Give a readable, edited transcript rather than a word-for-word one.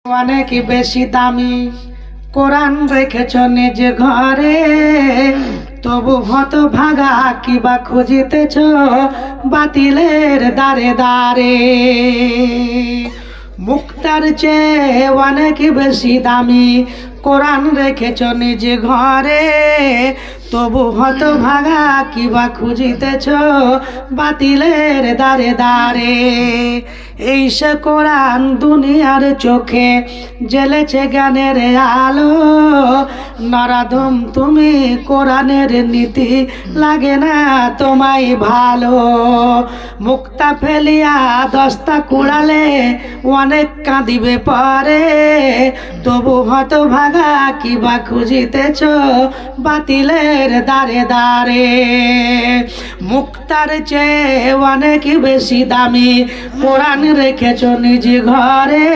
অনেক বেশি দামি কোরআন রেখেছ নিজ ঘরে, তবু হত ভাগা কিবা খুঁজিতেছ বাতিলের দারে দারে। মুক্তার চেয়ে অনেক বেশি দামি কোরআন রেখেছ নিজ ঘরে, তবু হত ভাগা কিবা খুঁজিতেছ বাতিলের দারে দারে। এই সে কোরআন দুনিয়ার চোখে জ্বেলেছে জ্ঞানের আলো, নরাধম তুমি কোরআনের নীতি লাগে না তোমায় ভালো। মুক্তা ফেলিয়া দস্তা কুড়ালে অনেক কাঁদিবে পরে, তবু হত ভাগা কিবা খুঁজিতেছ বাতিলের দারে দারে। মুক্তার চেয়ে অনেক বেশি দামি কোরআন রেখেছ নিজ ঘরে,